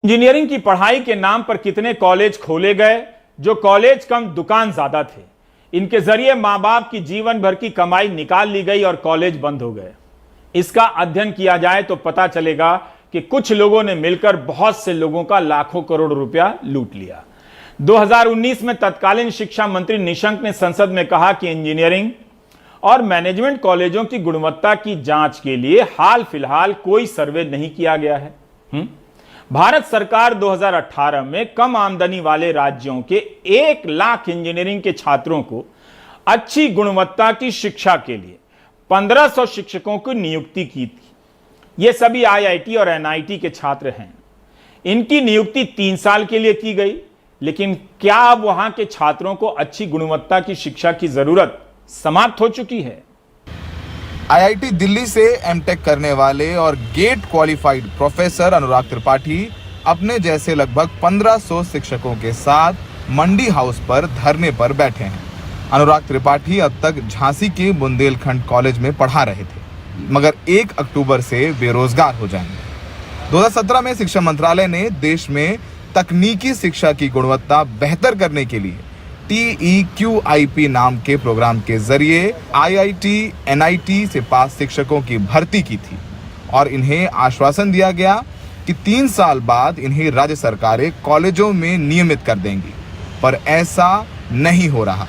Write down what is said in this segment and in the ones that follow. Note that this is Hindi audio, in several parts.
इंजीनियरिंग की पढ़ाई के नाम पर कितने कॉलेज खोले गए, जो कॉलेज कम दुकान ज्यादा थे। इनके जरिए मां बाप की जीवन भर की कमाई निकाल ली गई और कॉलेज बंद हो गए। इसका अध्ययन किया जाए तो पता चलेगा कि कुछ लोगों ने मिलकर बहुत से लोगों का लाखों करोड़ रुपया लूट लिया। 2019 में तत्कालीन शिक्षा मंत्री निशंक ने संसद में कहा कि इंजीनियरिंग और मैनेजमेंट कॉलेजों की गुणवत्ता की जांच के लिए हाल फिलहाल कोई सर्वे नहीं किया गया है। भारत सरकार 2018 में कम आमदनी वाले राज्यों के 1 लाख इंजीनियरिंग के छात्रों को अच्छी गुणवत्ता की शिक्षा के लिए 1500 शिक्षकों की नियुक्ति की थी। ये सभी आईआईटी और एनआईटी के छात्र हैं। इनकी नियुक्ति 3 साल के लिए की गई, लेकिन क्या अब वहां के छात्रों को अच्छी गुणवत्ता की शिक्षा की जरूरत समाप्त हो चुकी है? आईआईटी दिल्ली से एमटेक करने वाले और get qualified professor Anurag Tripathi अपने जैसे लगभग 1500 शिक्षकों के साथ मंडी हाउस पर धरने पर बैठे हैं। अनुराग त्रिपाठी अब तक झांसी के बुंदेलखंड कॉलेज में पढ़ा रहे थे, मगर 1 अक्टूबर से बेरोजगार हो जाएंगे। 2017 में शिक्षा मंत्रालय ने देश में तकनीकी शिक्षा की गुणवत्ता बेहतर करने के लिए TEQIP नाम के प्रोग्राम के जरिए आईआईटी, एनआईटी से पास शिक्षकों की भर्ती की थी और इन्हें आश्वासन दिया गया कि 3 साल बाद इन्हें राज्य सरकारें कॉलेजों में नियमित कर देंगी, पर ऐसा नहीं हो रहा।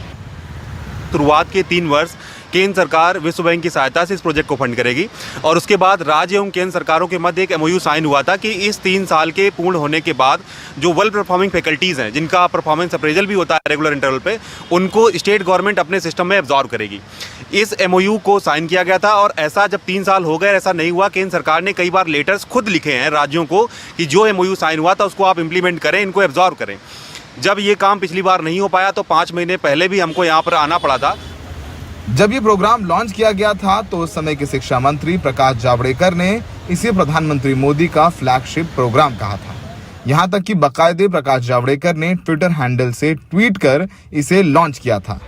शुरुआत के 3 वर्ष केंद्र सरकार विश्व बैंक की सहायता से इस प्रोजेक्ट को फंड करेगी और उसके बाद राज्य एवं केंद्र सरकारों के मध्य एक MOU साइन हुआ था कि इस 3 साल के पूर्ण होने के बाद जो वेल परफॉर्मिंग फैकल्टीज़ हैं, जिनका परफॉर्मेंस अप्रेजल भी होता है रेगुलर इंटरवल पे, उनको स्टेट गवर्नमेंट अपने सिस्टम में एब्जॉर्व करेगी। इस MOU को साइन किया गया था और ऐसा जब 3 साल हो गए, ऐसा नहीं हुआ। केंद्र सरकार ने कई बार लेटर्स खुद लिखे हैं राज्यों को कि जो MOU साइन हुआ था उसको आप इम्प्लीमेंट करें, इनको एब्जॉर्व करें। जब ये काम पिछली बार नहीं हो पाया तो 5 महीने पहले भी हमको यहाँ पर आना पड़ा था। जब ये प्रोग्राम लॉन्च किया गया था तो उस समय के शिक्षा मंत्री प्रकाश जावड़ेकर ने इसे प्रधानमंत्री मोदी का फ्लैगशिप प्रोग्राम कहा था। यहाँ तक कि बाकायदे प्रकाश जावड़ेकर ने ट्विटर हैंडल से ट्वीट कर इसे लॉन्च किया था।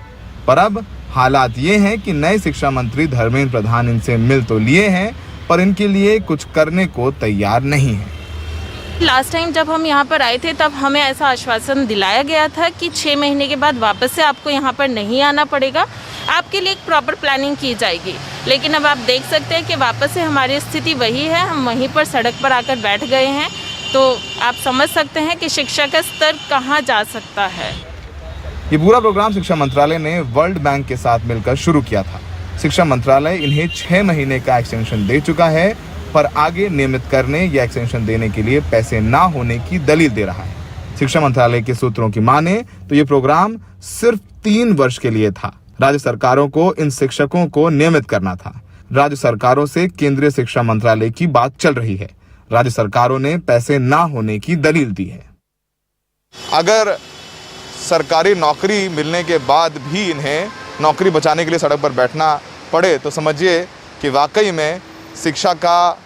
पर अब हालात ये हैं कि नए शिक्षा मंत्री धर्मेंद्र प्रधान इनसे मिल तो लिए हैं, पर इनके लिए कुछ करने को तैयार नहीं है। लास्ट टाइम जब हम यहाँ पर आए थे तब हमें ऐसा आश्वासन दिलाया गया था कि 6 महीने के बाद वापस से आपको यहाँ पर नहीं आना पड़ेगा, आपके लिए एक प्रॉपर प्लानिंग की जाएगी। लेकिन अब आप देख सकते हैं कि वापस से हमारी स्थिति वही है, हम वहीं पर सड़क पर आकर बैठ गए हैं। तो आप समझ सकते हैं कि शिक्षा का स्तर कहाँ जा सकता है। ये पूरा प्रोग्राम शिक्षा मंत्रालय ने वर्ल्ड बैंक के साथ मिलकर शुरू किया था। शिक्षा मंत्रालय इन्हें 6 महीने का एक्सटेंशन दे चुका है, पर आगे नियमित करने या एक्सटेंशन देने के लिए पैसे ना होने की दलील दे रहा है। शिक्षा मंत्रालय के सूत्रों की माने तो ये प्रोग्राम सिर्फ 3 वर्ष के लिए था। राज्य सरकारों को इन शिक्षकों को नियमित करना था। राज्य सरकारों से केंद्रीय शिक्षा मंत्रालय की बात चल रही है। राज्य सरकारों ने पैसे ना होने की दलील दी है। अगर सरकारी नौकरी मिलने के बाद भी इन्हें नौकरी बचाने के लिए सड़क पर बैठना पड़े तो समझिए कि वाकई में शिक्षा का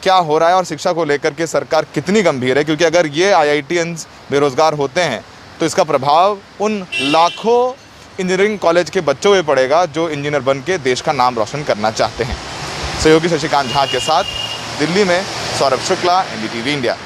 क्या हो रहा है और शिक्षा को लेकर के सरकार कितनी गंभीर है। क्योंकि अगर ये IITians बेरोजगार होते हैं तो इसका प्रभाव उन लाखों इंजीनियरिंग कॉलेज के बच्चों पे पड़ेगा जो इंजीनियर बन के देश का नाम रोशन करना चाहते हैं। सहयोगी शशिकांत झा के साथ दिल्ली में सौरभ शुक्ला, NDTV इंडिया।